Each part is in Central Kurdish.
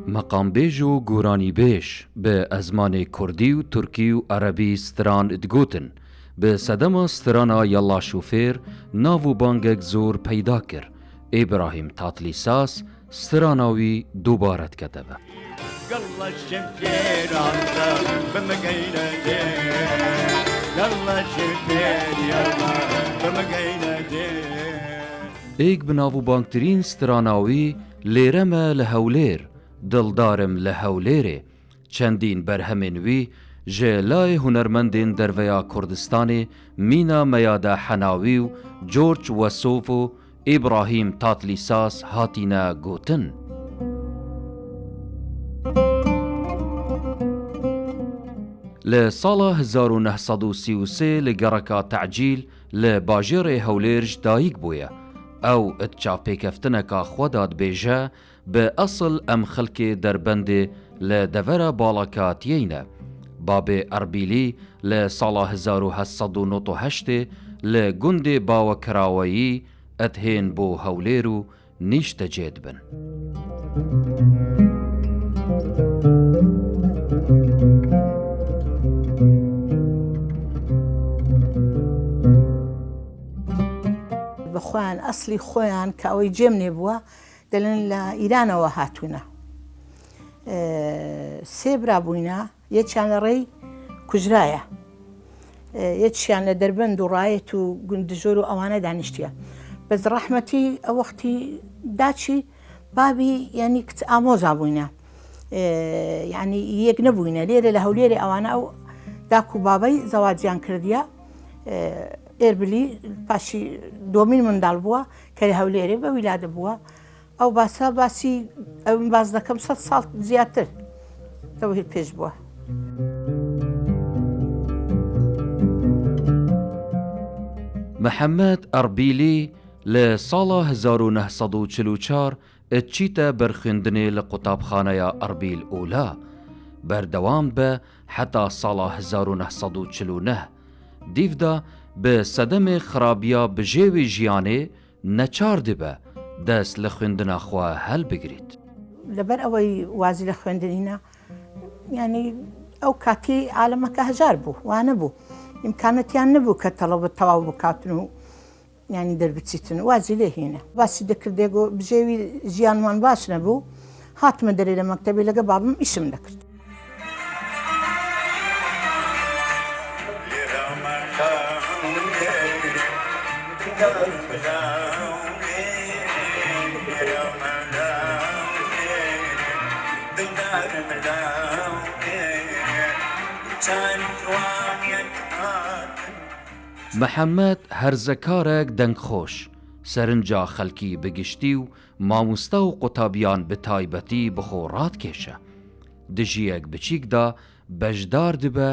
مقام بیج و گورانی بیش به ازمان کردی و ترکی و عربی ستران ادگوتن به صدم سترانا یلا شوفیر ناو بانگک زور پیدا کر ابراهیم تاتلیساس ستراناوی دوبارت کتبه يلا الشفير عنا بمقينا يلا الشفير يلا بمقينا ایک بناو بانکترین ستراناوی لیرمه لهولیر دلدارم لهولیره چندین برهمنوی جلای هنرمندین درویا کردستانی مینا میاده حناوی و جورج وسوف و ابراهیم تاتلیساس هاتینا گوتن لسالا 1933 لگرکا تعجیل لباجر هوليرج دایک بویا او اتشاف پیکفتنکا خوداد بیجه به اصل ام خلک دربند لدور بالاکا تیینه باب اربیلی لسالا 1898 لگند باوکراویی اتهین بو هولیرو نیشت جید بن بخوان أصلي خوان كأوي جمني بوا دلن لإيران وهاتونا سيبرا بوينا يتشان ري كجرايا يتشان لدربند ورايت وقندجورو أوانا دانشتيا بس رحمتي وقتي داتشي بابي يعني كت آموزا بوينا يعني يقنبوينا ليرة لهوليري أوانا أو داكو بابي زواجيان كرديا ئێربلی پاشی دۆمین منداڵ بووە کە لە هەولێرێ بە ویلادە بووە ئەو باسە باسی ئەو باز دەکەم 100 ساڵ زیاتر لەوە هیچ پێش بووە. محەممەد ئەربیلی لە ساڵە 1940 ئەچیتە بەرخێندنێ لە قوتابخانەیە ئەربیل ئولا بەردەوام بە حتا ساڵە 1949 دیڤدا به صدم خرابیا بجێوی ژیانێ نەچار دبە دەست لە خوێندنا خوا هەل بگریت لەبەر ئەوەی وازی لە خوێندنینە یعنی ئەو کاتی عالەمەکە هەژار بوو وانە بوو ئیمکانەتیان نەبوو کە تەڵەبە تەواو بکاتن و ینی دەربچیتن وازی لێ هێنە باسی دەکردێگۆ بژێوی ژیانمان باش نەبوو هاتمە دەرێ لە مەکتەبێ لەگە بابم ئیشم دەکرد. محەممەد هەرزەکارێک دەنگخۆش سەرنجا خەلکی بگشتی و مامۆستا و قوتابیان بە تایبەتی بخۆڕات کێشە دژیەک بچیکدا بەشدار دبە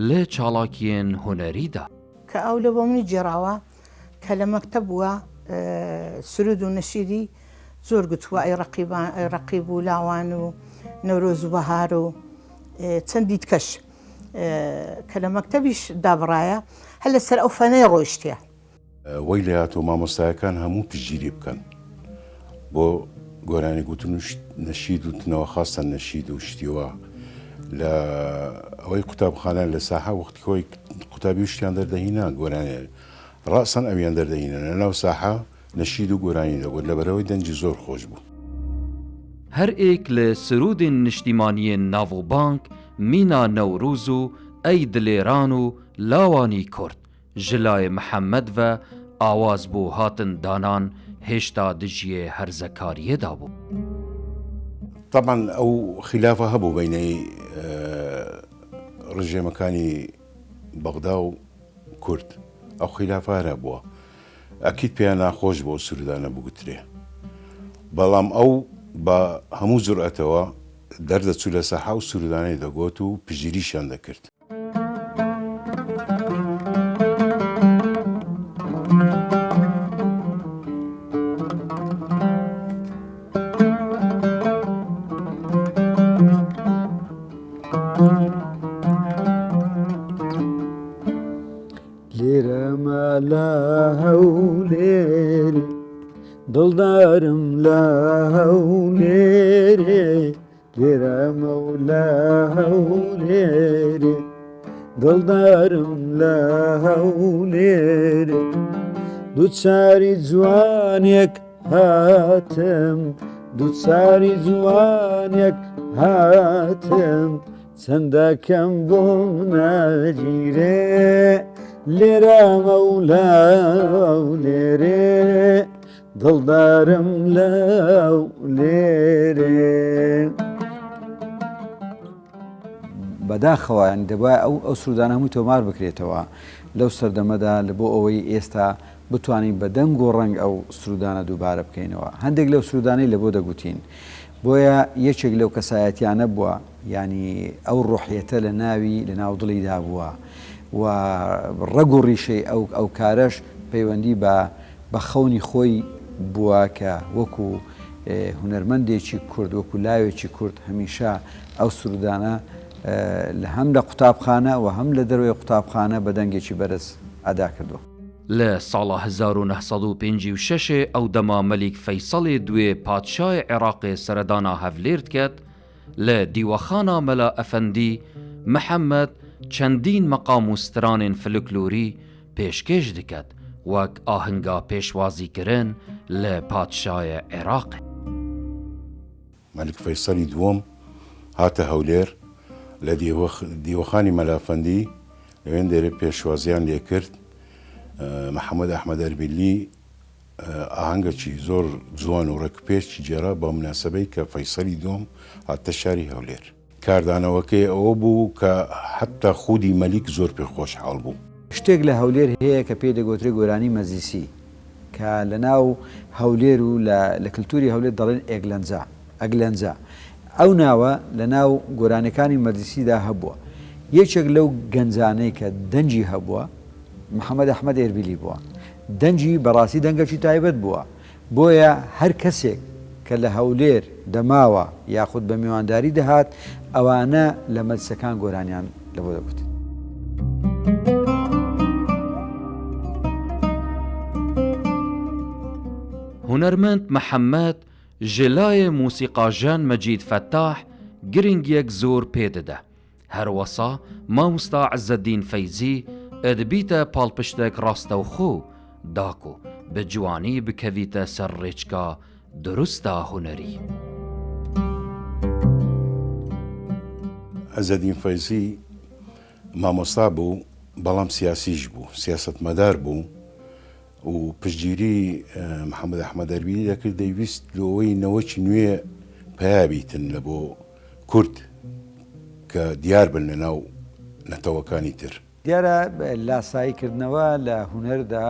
لێ چاڵاکیên هونەریدا کە ئەو لە بۆ منی جێراوە کە لە مەکتەب بووە سرود و نەشیدی زۆر گوتووە ئەی ڕەقیب و لاوان و نەورۆز و بەهار و چەندی تکەش کە لە مەکتەبیش دابڕایە هەر لەسەر ئەو فەنەی ڕۆیشتە وەی لە هاتۆ مامۆستایەکان هەموو پشگیری بکەن بۆ گۆرانی گوتن و نەشید و تنەوە خاستە نەشید و شتیوە لە ئەوەی قوتابخانە لە ساحە وەختی خۆی قوتابی و شتیان دەردەهینا گۆرانێ ڕاسەن ئەویان دەردەهینە لەناو ساحە نەشید و گۆرانی دەبوو لەبەرەوەی دەنجی زۆر خۆش بوو. هەر ئێک لە سرودên نیشتیمانیên ناوبانک مینا نەوروز و ئەی دلێران و لاوانی کورد ژلای محەممەد و ئاواز بۆ هاتن دانان هێشتا دژیێ هەرزەکاریەدا بوو. طبعا ئەو خلافە هەبوو بینەی ڕژێمەکانی بەغدا و کورد ئەو خلافارە بووە ئەکیت پێیان ناخۆش بۆ سرودانە بگوترێ بەڵام ئەو بە هەموو جورئەتەوە دەردەچوو لە سەحا و سرودانەی دەگوت و پژگیریشیان دەکرد. لێرەمە لە هەولێر دڵدارم لە هەولێرێ لێرە مەولا هەولێرێ دڵدارم لە هەولێرێ دووچاری جوانێک هاتم دووچاری جوانێک هاتم چەندەکەم بۆم ناگیرێ لێرە مەولا هەولێرێ دڵدارم لەو لێرێ بەداخەوە دەبای ئەو سرودانە هەمووی تۆمار بکرێتەوە لەو سەردەمەدا لە بۆ ئەوەی ئێستا بتوانین بە دەنگ و ڕەنگ ئەو سرودانە دووبارە بکەینەوە. هەندێک لەو سرودانەی لە بۆ دەگوتین بۆیە یەکێک لەو کەسایەتیانە بووە، ینی ئەو ڕۆحیەتە لە ناو دڵیدا بووە و ڕەگ و ڕیشەی ئەو کارەش پەیوەندی بە خەونی خۆی بووە کە وەکو هونەرمەندێکی کورد وەکو لاوێکی کورد هەمیشە ئەو سرودانە هەم لە قوتابخانە و هەم لە دەروی قوتابخانە بە دەنگێکی بەرز ئەدا کردووە. لە ساڵە 1956 ئەو دەما مەلیک فەیسەڵی دوێ پادشای عێراقی سەردانا هەولێر کرد لە دیوەخانە مەلا ئەفەندی محەممەد چەندین مەقام و سترانên فلکلۆری پێشکەش دکات وەک ئاهنگا پێشوازیکردن لە پادشایە عێراقی. مەلیک فەیسەڵی دووەم هاتە هەولێر لە دیوەخانی مەلا ئەفەندی لەوێن دەرێ پێشوازیان لێ کرد. محەممەد ئەحمەد ئەربیلی ئاهەنگێکی زۆر جوان و ڕێکپێکی جێرا بە مناسبەی کە فەیسەڵی دووەم هاتە شاری هەولێر. کاردانەوەکەی ئەوە بوو کە حتا خودی مەلیک زۆر پێخۆش حاڵ بوو. شتێک لە هەولێر هەیە کە پێ دەگوترێ گۆرانی مەزیسی کە لە ناو هەولێر و لە کللتوری هەولێر دەڵێن ئەگلەنجا ئەو ناوە لە ناو گۆرانەکانی مەزیسیدا هەبووە. یەکێک لەو گەنجانەی کە دەنجی هەبووە محەممەد ئەحمەد ئێربیلی بووە. دەنجی بەڕاستی دەنگەکی تایبەت بووە، بۆیە هەر کەسێک کە لە هەولێر دەماوە یاخود بە میوانداری دەهات ئەوانە لە مەجلیسەکان گۆرانیان لەبۆ دەگوت. هونەرمەند محەممەد ژلای موسیقاژەن مەجید فەتاح گرنگیەک زۆر پێدەدە. هەروەسا مامۆستا عەزەدین فەیزی ئەدبیتە پاڵپشتێک ڕاستەوخۆ داکو بە جوانی بکەویتە سەر ڕێچکە دروستە هونەری. عەزەدین فەیزی مامۆستا بوو بەڵام سیاسیش بوو، سیاسەتمەدار بوو و پشتگیری محەممەد ئەحمەد ئەربیلی دەکرد دەیویست لەوەی نەوەکی نوێ پەیابیتن لە بۆ کورد کە دیار بن لە ناو نەتەوەکانی تر. دیارە لاساییکردنەوە لە هونەردا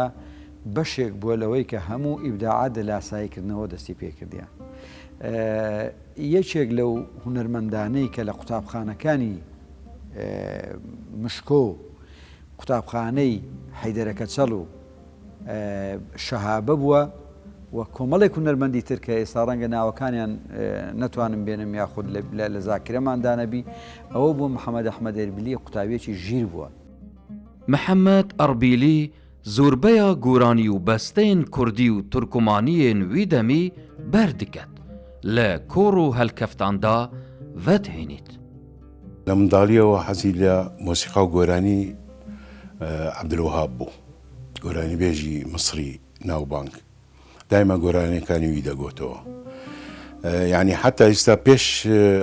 بەشێک بووە لەوەی کە هەموو ئیبداعات لە لاساییکردنەوە دەستی پێکردیان. یەکێک لەو هونەرمەندانەی کە لە قوتابخانەکانی مشکۆ قوتابخانەی حەیدەرە کەچەڵ و شەهابە بووە و کۆمەڵێک هونەرمەندی تر کە ئێستا ڕەنگە ناوەکانیان نەتوانم بێنم یاخود لە زاکرەماندانەبی ئەوە بوو محەممەد ئەحمەد ئێربیلی قوتابیەکی ژیر بووە. محەممەد ئەربیلی زۆربەیە گۆرانی و بەستەین کوردی و تورکمانیên وی دەمی بەردکەت لە کۆڕ و هەلکەفتاندا ڤەتهێنیت. لە منداڵیەوە حەزی لە مۆسیقا و گۆرانی عەبدولوەهاب بوو، گۆرانی بێژی مسری ناوبانگ دایما گۆرانەکانی وی دەگۆتەوە. یعنی حتا ئێستا پێش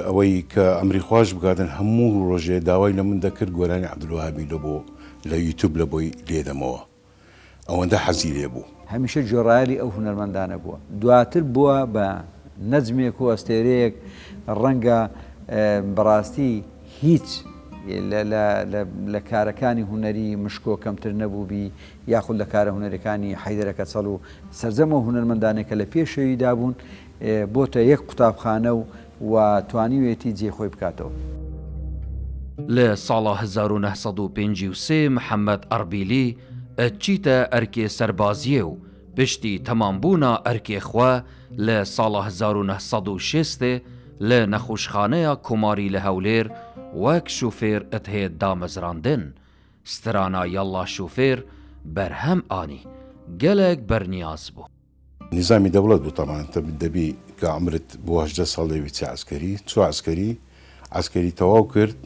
ئەوەی کە ئەمری خوۆش بگاتن هەموو ڕۆژێ داوای لە من دەکرد گۆرانی عەبدولوەهابی لە یوتیوب لە بۆی لێدەمەوە، ئەوەندە حەزی لێ بوو. هەمیشە جۆڕایلی ئەو هونەرمەندانە بووە. دواتر بووە بە نەجمێک و ئەستێرەیەک ڕەنگە بەڕاستی هیچ لە کارەکانی هونەری مشکۆ کەمتر نەبووبی یاخود لە کارە هونەرەکانی حەیدەرە کەچەڵ و سەرجەمە هونەرمەندانێکە لە پێشەویدا بوون بۆتە یەک قوتابخانە و توانیوێتی جێخۆی بکاتەوە. لە ساڵە 1953 محەممەد ئەربیلی ئەچیتە ئەرکێ سەربازیە و پشتی تەمامبوونا ئەرکێخوا لە ساڵە 1960 لە نەخۆشخانەیە کۆماری لە هەولێر وەک شوفێر ئەتهێت دامەزراندن سترانە یەڵا شوفێر بەرهەم ئانی گەلێک بەرنیاز بوو. نظامی دەوڵەت بوو تەمانە دەبی کە عمرت بۆ 18 ساڵ دەبێت چ عسکەری چوە عسکەری تەواو کرد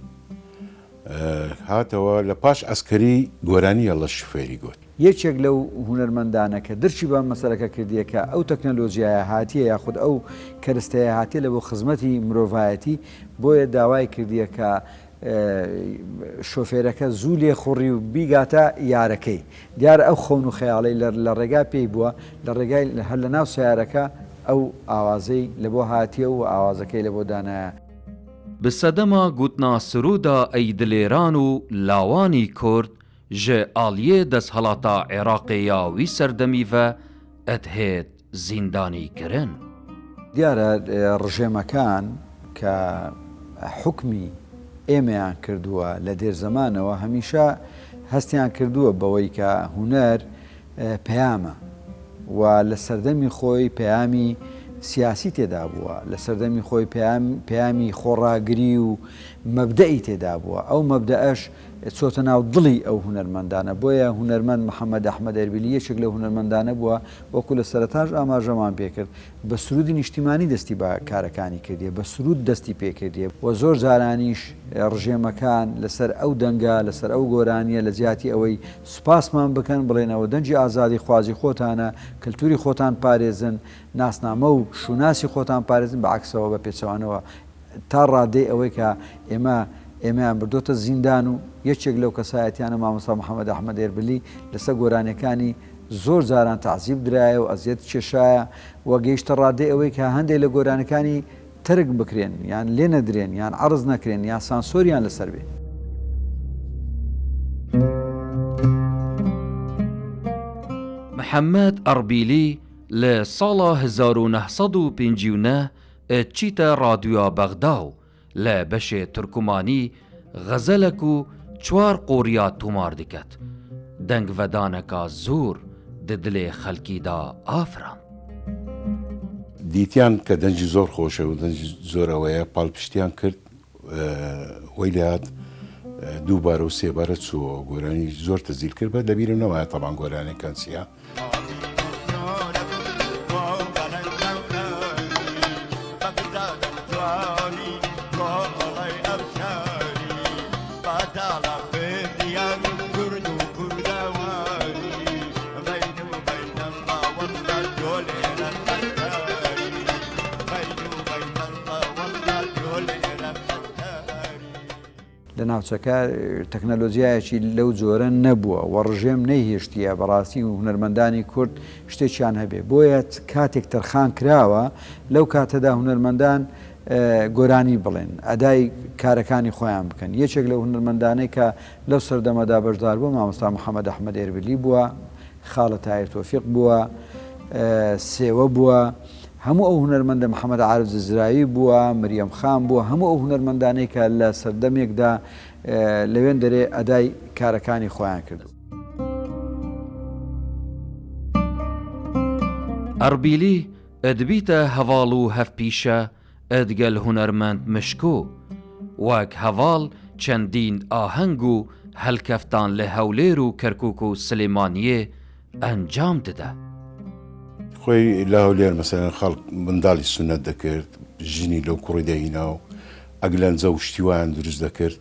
هاتەوە لە پاش ئەسکەری گۆرانیە لە شوفێری گوت یەکێک لەو هونەرمەندانە کە درچی بە مەسەلەکە کردیەکە ئەو تەکنەلۆژیایە هاتیە یاخود ئەو کەرستەیە هاتیە لە بۆ خزمەتی مرۆڤایەتی بۆیە داوای کردیەکە شۆفێرەکە زوو لێ خوڕی و بیگاتە یارەکەی دیارە ئەو خەون و خەیاڵی لە ڕێگا پێی بووە لە ڕێگای هەر لە ناو سیارەکە ئەو ئاوازەی لە بۆ هاتیە و ئاوازەکەی لە بۆ دانایە. بسەدەما گوتنا سرودا ئەی دلێران و لاوانی کورد ji aliyê desthelata Iraqê ya wî serdemî ve et hêt zîndanî kirin. دیارە ڕژێمەکان کە حکمی ئێمەیان کردووە لە دێرزەمانەوە هەمیشە هەستیان کردووە بەوەی کە هونەر پەیامە و لە سەردەمی خۆی پەیامی سیاسی تێدا بووە لە سەردەمی خۆی پەیامی خۆڕاگری و مەبدەئی تێدا بووە ئەو مەبدەئەش چۆتە ناو دڵی ئەو هونەرمەندانە بۆیە هونەرمەند محەممەد ئەحمەد ئەربیلی یەکێک لە هونەرمەندانە بووە وەکو لە سەرەتاش ئاماژەمان پێکرد بە سرودی نیشتیمانی دەستی بە کارەکانی کردیە بە سرود دەستی پێکردیە و زۆر جارانیش ڕژێمەکان لەسەر ئەو دەنگە لەسەر ئەو گۆرانیە لە زیاتی ئەوەی سوپاسمان بکەن بڵێنەوە دەنجی ئازادی خوازی خۆتانە کللتوری خۆتان پارێزن ناسنامە و شوناسی خۆتان پارێزن بە عکسەوە بە پێچەوانەوە تا ڕادەی ئەوەی کە ئێمەیان بردۆتە زیندان و یەکێک لەو کەسایەتیانە مامۆستا محەممەد ئەحمەد ئێربیلی لەسەر گۆرانەکانی زۆر جاران تەعزیب درایە و ئەزیەت کێشایە و گەیشتە ڕادەی ئەوەی کە هەندێک لە گۆرانەکانی ترک بکرێن یان لێ نەدرێن یان عەرز نەکرێن یان سانسۆریان لەسەر بێ. محەممەد ئەربیلی لە ساڵا 1959 چیتە رادیۆیا بەغدا و لە بەشێ تورکمانی غەزەلێک و چوار قۆریا تومار دکات دەنگ ڤەدانەکە زۆر di dilê xelkî da afran. دیتیان کە دەنجی زۆر خۆشە و دەنجی زۆرەوەیە پاڵپشتیان کرد وەی لات دووبارە و سێبارە چووە گۆرانی زۆر تەزیل کرد بە لەبیرم نەمایە تەبان گۆرانەکان چیە لە ناوچەکە تەکنەلۆژیایەکی لەو جۆرە نەبووە و ڕژێم نەیهێشتیە بەڕاستی و هونەرمەندانی کورد شتێکیان هەبێ بۆیە کاتێک تەرخان کراوە لەو کاتەدا هونەرمەندان گۆرانی بڵێن ئەدای کارەکانی خۆیان بکەن یەکێک لە هونەرمەندانەی کە لەو سەردەمەدا بەشدار بووە مامۆستا محەممەد ئەحمەد ئێربیلی بووە خاڵە تایر تۆفیق بووە سێوە بووە هەموو ئەو هونەرمەندە محەممەد عارف ززرایی بووە مریەم خان بووە هەموو ئەو هونەرمەندانەی کە لە سەردەمێکدا لەوێن دەرێ ئەدای کارەکانی خۆیان کردو. ئەربیلی ئەدبیتە هەواڵ و هەفپیشە ئەدگەل هونەرمەند مشکۆ وەک هەواڵ چەندین ئاهەنگ و هەلکەفتان لە هەولێر و کەرکووک و سلێمانیێ ئەنجام دەدا. خۆی لە هەولێر مەسەلەن خەڵک منداڵی سونەت دەکرد ژنی لەو کوڕی دەهینا و ئەگلەنجە و شتیوان دروست دەکرد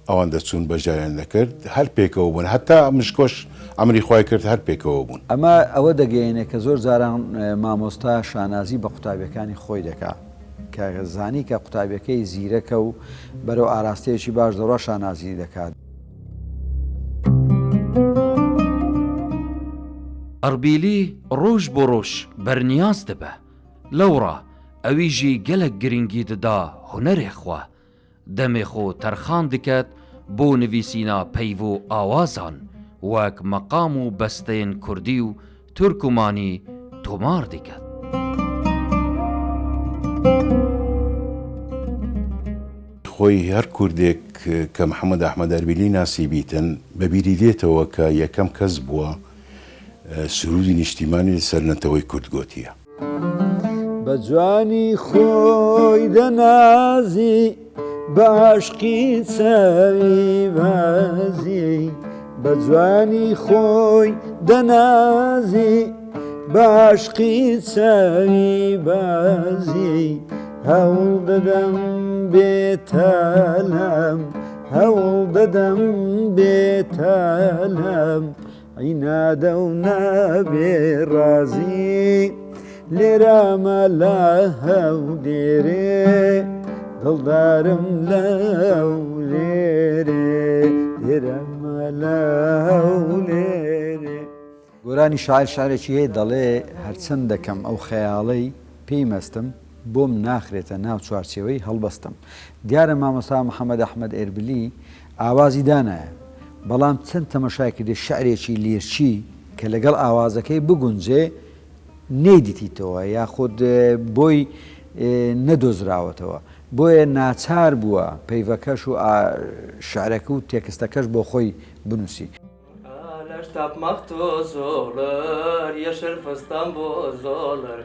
ئەوان دەچوون بەجاریان دەکرد هەر پێکەوە بوون هەتا مشکۆش ئەمری خوای کرد هەر پێکەوە بوون. ئەمە ئەوە دەگەیەنێ کە زۆر جاران مامۆستا شانازی بە قوتابیەکانی خۆی دەکات کە زانی کە قوتابیەکەی زیرەکە و بەرەو ئاراستەیەکی باش دەڕۆ شانازی دەکات. ئەربیلی ڕۆژ بۆ ڕۆژ بەرنیاز دەبە لەوڕا ئەویژی گەلک گرنگی دەدا هونەرێ خوا دەمێ خۆ تەرخان دکات بۆ نویسینا پەیڤ و ئاوازان وەک مەقام و بەستەیەن کوردی و تورکمانی تۆمار دکات. خۆی هەر کوردێک کە محەممەد ئەحمەد ئەربیلی ناسی بیتن بەبیری دێتەوە کە یەکەم کەس بووە سرودی نیشتیمانی لەسەر نەتەوەی کورد گوتیە. بە جوانی خۆی دەنازی بە عاشقی چاوی بازی بە جوانی خۆی دەنازی باشقی چاوی بازی هەوڵ دەدەم بێتەلەم هەوڵ دەدەم بێتەلەم عینادە و نابێ ڕازی لێرامە لە هەولێرێ دڵدارم لەو لێرێ لێرامە لە هەولێرێ. گۆرانی شاعر شارێکی هەیە دەڵێ هەرچەند دەکەم ئەو خەیاڵەی پێی مەستم بۆم ناخرێتە ناو چوارچێوەی هەڵبەستم. دیارە مامۆستا محەممەد ئەحمەد ئێربلی ئاوازی دانایە، بەڵام چەند تەمەشای کردێ شعرێکی لێرچی کە لەگەڵ ئاوازەکەی بگونجێ نەیدیتیتەوە یاخود بۆی نەدۆزراوەتەوە، بۆیە ناچار بووە پەیڤەکەش و شعرەکە و تێکستەکەش بۆ خۆی بنووسی. Tapmaktu zorlar, yeşil fıstan bozulur.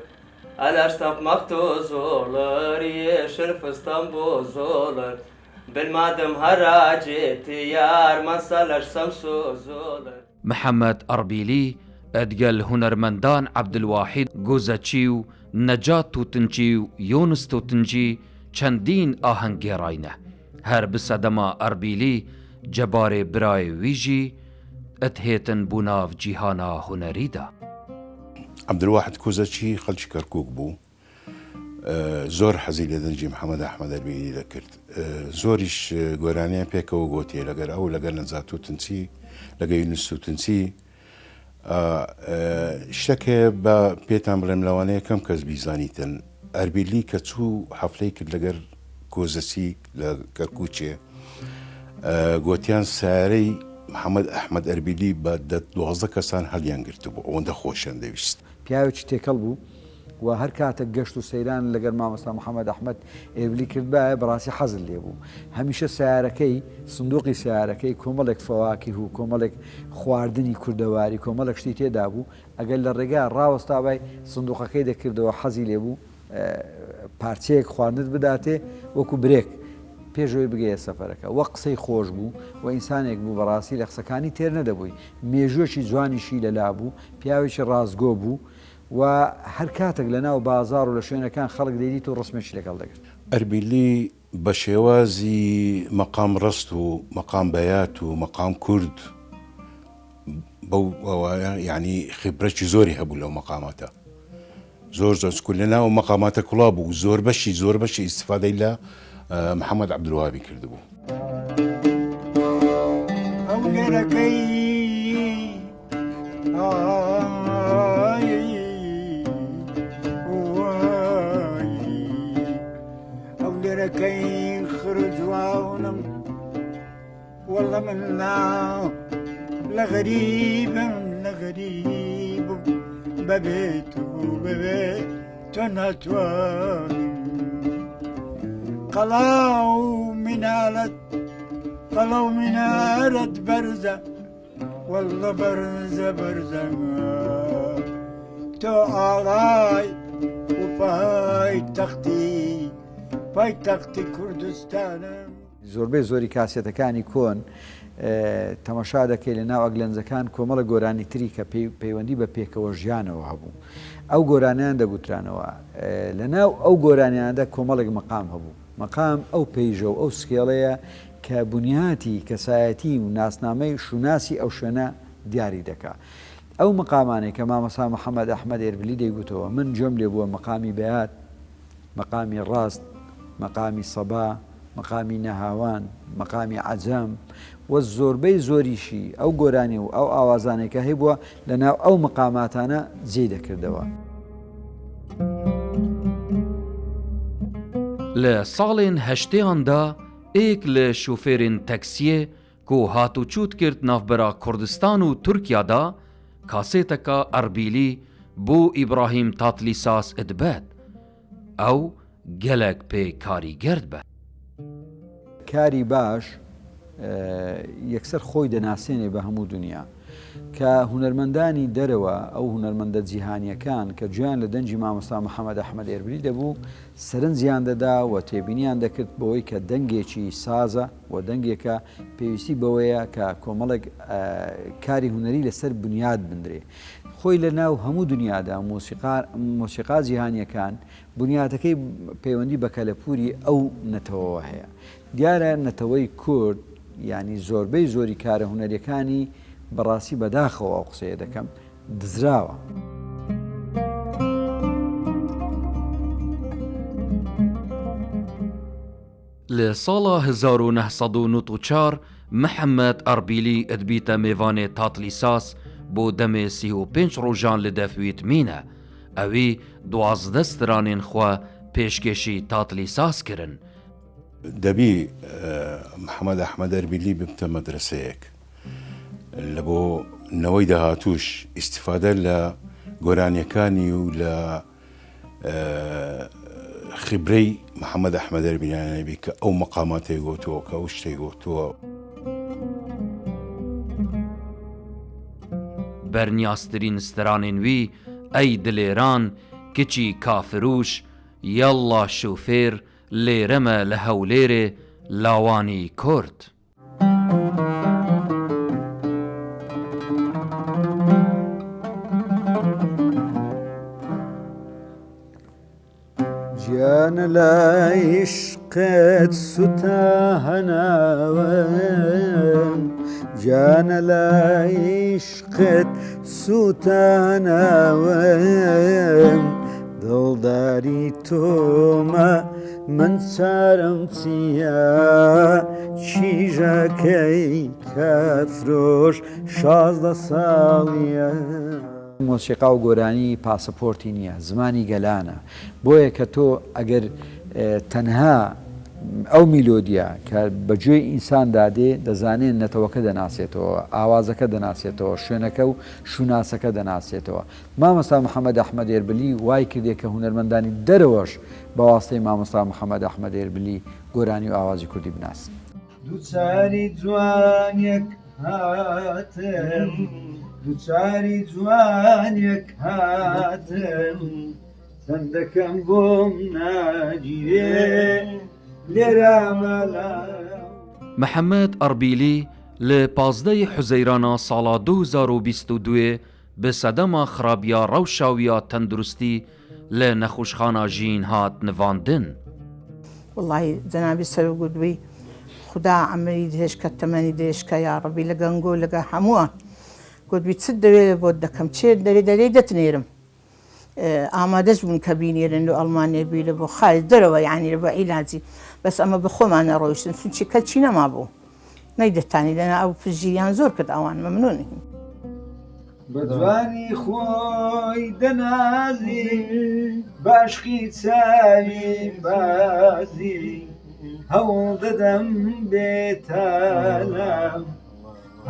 Alaş tapmaktu zorlar, yeşil fıstan bozulur. Bilmadım haraceti yar, masalaşsam suzulur. محەممەد ئەربیلی ئەدگەل هونەرمەندان عەبدولواحید گۆزەچی و نەجات تووتنجی و یۆنس تووتنجی چەندین ئاهەنگگێڕاینە هەر بسەدەما ئەربیلی جەبارێ برای ویژی ئەتهێتن بوو ناو جیهانا هونەریدا. عەبدولواحید کۆزەچی خەڵکی کەرکووک بوو، زۆر حەزی لە دەنجی محەممەد ئەحمەد ئەربیلی دەکرد، زۆریش گۆرانیان پێکەوە گۆتیە لەگەر ئەو لەگەر نەجات تووتنچی لەگە یونس تووتنچی. شتێکێ بە پێتان بڵێم لەوانەیە کەم کەس بیزانیتن، ئەربیلی کە چوو حەفلەی کرد لەگەر کۆزەچی لە کەرکووچێ، گۆتیان سارەی محەممەد ئەحمەد ئەربیلی بە 12 کەسان هەڵیان گرتبوو، ئەوەندە خۆشیان دەویست. پیاوێکی تێکەڵ بوو و هەر کاتە گەشت و سەیران لەگەر مامۆستا محەممەد ئەحمەد ئێربلی کرد بە بەڕاستی حەزل لێ بوو. هەمیشە سیارەکەی سندوقی سیارەکەی کۆمەڵێک فەواکی و کۆمەڵێک خواردنی کوردەواری کۆمەڵێک شتی تێدا بوو، ئەگەر لە ڕێگا ڕاوەستابای سندوقەکەی دەکردەوە حەزی لێ بوو پارچەیەک خواردنت بداتێ وەکو برێک پێشەوەی بگەیە سەفەرەکە. وە قسەی خۆش بوو و ئینسانێک بوو بەڕاستی لە قسەکانی تێر نەدەبووی، مێژوەکی جوانیشی لەلا بوو، پیاوێکی ڕازگۆ بوو و هەر کاتێک لە ناو بازار و لە شوێنەکان خەڵک دەیدیت و ڕسمێکی لەگەڵ دەگرت. ئەربیلی بە شێوازی مەقام ڕست و مەقام بەیات و مەقام کورد بەو یعنی خبرەکی زۆری هەبوو لەو مەقاماتە، زۆر زۆر لە ناو مەقاماتە کوڵا بوو، زۆر بەشی ئیسفادەی لە محەممەد عەبدولوهابی کردبوو. ئەو لێرەکەی ئەو لێرەکەی خرجواونم وەڵە من لە غەریبم لە غەریبم بەبێت و بەبێت تۆ ناتوانم قەڵاو منالەت بەرزە وەڵە بەرزە تۆ ئاڵای و پایتەختی کوردستانم. زۆربەی زۆری کاسێتەکانی کۆن تەماشا دەکەی لە ناو ئەگلەنجەکان کۆمەڵە گۆرانی تری کە پەیوەندی بە پێکەوە ژیانەوە هەبوو. ئەو گۆرانیان دەگوترانەوە لە ناو ئەو گۆرانیاندا کۆمەڵێک مەقام هەبوو. مەقام ئەو پەیژە و ئەو سکێڵەیە کە بنیاتی کەسایەتی و ناسنامەی شوناسی ئەو شوێنە دیاری دەکات. ئەو مەقامانێک کە مامۆستا محەممەد ئەحمەد ئێربلی دەیگوتەوە من جۆم لێ بووە مەقامی بەیات، مەقامی ڕاست، مەقامی سەبا، مەقامی نەهاوان، مەقامی عەجەم و زۆربەی زۆریشی ئەو گۆرانی و ئەو ئاوازانێکە هەیبووە لە ناو ئەو مەقاماتانە جێ دەکردەوە. لە ساڵێن هەشتەیاندا ئێک لە شوفێرên تەکسیە کۆ هاتوچوت کرد ناوبەرا کوردستان و تورکیادا کاسێتەکە ئەربیلی بۆ ئیبراهیم تاتلیساس ئەدبەت ئەو gelek pê karîger be. کاری باش یەکسەر خۆی دەناسێنێ بە هەموو دنیا. کە هونەرمەندانی دەرەوە ئەو هونەرمەندە جیهانیەکان کە گوێیان لە دەنجی مامۆستا محەممەد ئەحمەد ئێربری دەبوو سەرنجیان دەدا و تێبینیان دەکرد بەوەی کە دەنگێکی سازە و دەنگێکە پێویستی بەوەیە کە کۆمەڵێک کاری هوەری لەسەر بنیاد بندرێ. خۆی لە ناو هەموو دنیادا مۆسیقا جیهانیەکان بنیاتەکەی پەیوەندی بە کەلەپوری ئەو نەتەوەوە هەیە. دیارە نەتەوەی کورد ینی زۆربەی زۆری کارە هوەریەکانی بەڕاستی بەداخەوە ئەو قسەیە دەکەم دزراوە. لە ساڵا 1994 محەممەد ئەربیلی ئەدبیتە میێوانێ تاتلیساس بۆ دەمێ 35 ڕۆژان لە دەفویت مینە ئەوی 12 سترانên خوا پێشکێشی تاتلیساس کردن. دەبی محەممەد ئەحمەد ئەربیلی ببتە مەدرسەیەک لە بۆ نەوەی داهاتوش ئیسیفادە لە گۆرانیەکانی و لە خبرەی محەممەد ئەحمەد ئەربیلیانەبی کە ئەو مەقاماتی گۆتووە کە ئەو شتەی گۆتووە. بەرنیاسترین سترانên wî ئەی دلێران کچی کافروش یەڵڵا شوفێر لێرەمە لە هەولێرێ لاوانی کورد. گیانە لای عشقت سوتە هەناوەم گیانە لای عشقت سوتە هەناوەم دڵداری تۆمە من چارەم چییە چیژەکەی کەفرۆش 16 ساڵیە. مۆسیقا و گۆرانی پاسەپۆرتی نییە زمانی گەلانە بۆیە کە تۆ ئەگەر تەنها ئەو میلۆدیە کە بەگوێی ئینسان دادێ دەزانێن نەتەوەکە دەناسێتەوە ئاوازەکە دەناسێتەوە شوێنەکە و شوناسەکە دەناسێتەوە. مامۆستا محەممەد ئەحمەد ئێربلی وای کردێ کە هونەرمەندانی دەرەوەش بەواسطەی مامۆستا محەممەد ئەحمەد ئێربلی گۆرانی و ئاوازی کوردی بناسن. دووچاری جوانێک هاتم دووچاری جوانێک هاتم سندەکەم بۆم ناگیرێ لێرامەلا. محەممەد ئەربیلی لە 15 حوزەیرانە ساڵا 2022 بە سەدەما خراپیا ڕەوشاویە تەندروستی لە نەخۆشخانە ژین هات نڤاندن. وڵی جەنابی سەرگودوی خدا ئەمەری دێش کە تەمەنی دێشکە یاڕەبی لە گەنگۆ لەگە هەمووان گوتبی چ دەوێت بۆ دەکەم چێ دەرێ دەتنێرم ئامادەش بوون کە بینێرن و ئەڵمانیا بیرە بۆ خارج دەرەوە یعنی بە عیلاجی بەس ئەمە بە خۆمانە ڕۆیشتن چونچی کەلچی نەما بوو نەیدەتانی لەنا ئەو پژیان زۆر کرد ئەوان مەمنونی بە جوانی خۆی دەنازی باشقی چاوی بازی هەوڵ دەدەم بێتالام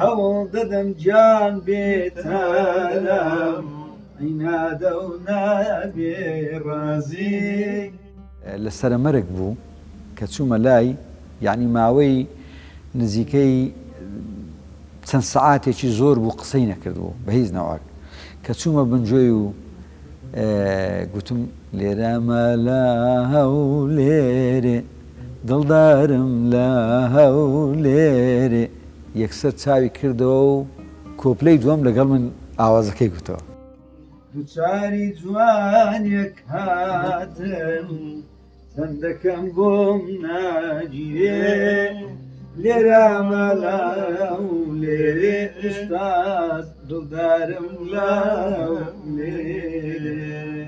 هەوڵ دەدەم گیان بێتالام عینادە و نابێ ڕازی. لە سەرەمەرگ بوو کە چوومە لای یعنی ماوەی نزیکەی چەند سەعاتێکی زۆر بوو قسەی نەکردبوو بە هیچ نەوەک کە چوومە بنجۆی و گوتم لێرەمە لە هەولێرێ دڵدارم لە هەولێرێ یەکسەر چاوی کردەوە و کۆپلەی دووەم لەگەڵ من ئاوازەکەی گوتەوە. دووچاری جوانێک هاتم سندەکەم بۆم ناگیرێ لێرامە لاو لێرێ ئوستاد دڵدارم لاو لێرێ.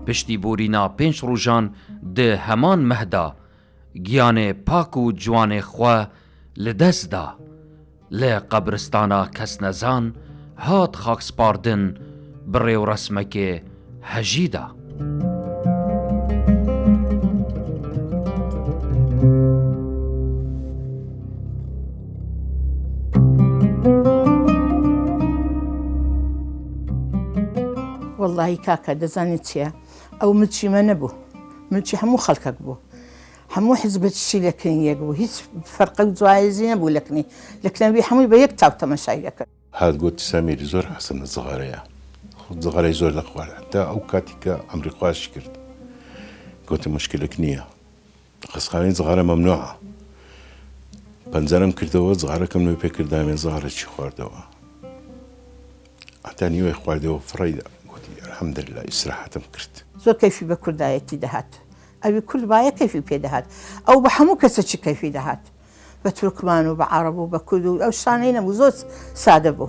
پشتی بۆرینا 5 ڕۆژان دە هەمان مەهدا گیانێ پاک و جوانێ خوا لە دەستدا لە قەبرستانە کەس نەزان هات خاکسپاردن بڕێو ڕەسمەکێ هەژیدا. وەڵڵاهی کاکە دەزانێت چییە ئەو ملچی مە نەبوو ملچی هەموو خەڵکەک بوو هەموو حزبەتشی لەکەنی یەک بوو هیچ فەرقە و جوایزی نەبوو لەکنی لەکنەوی هەمووی بە یەک چاو تەماشای دەکرد. هات گوتی سامیری زۆر حەسەنە زغارەیە زغارەی زۆر لە خوارد تا ئەو کاتێککە ئەمریقاش کرد گوتە مشکلێک نییە قسخانی زغارە مەمنوعە پەنجەرم کردەوە زغارەکەم نوێ پێکردامێ زغارەی خواردەوە هەتا نیوەی خواردەوە فڕیدا گوتی ئەلحەمدوللا ئیسراحەتم کرد. زۆر کەیفی بە کوردایەتی دەهات ئەوی کورد باە کەیفی پێدەهات ئەو بە هەموو کەسەکی کەیفی دەهات بە تورکمان و بە عەرەب و بە کورد و ئەو شانەی نەبوو زۆر سادە بوو.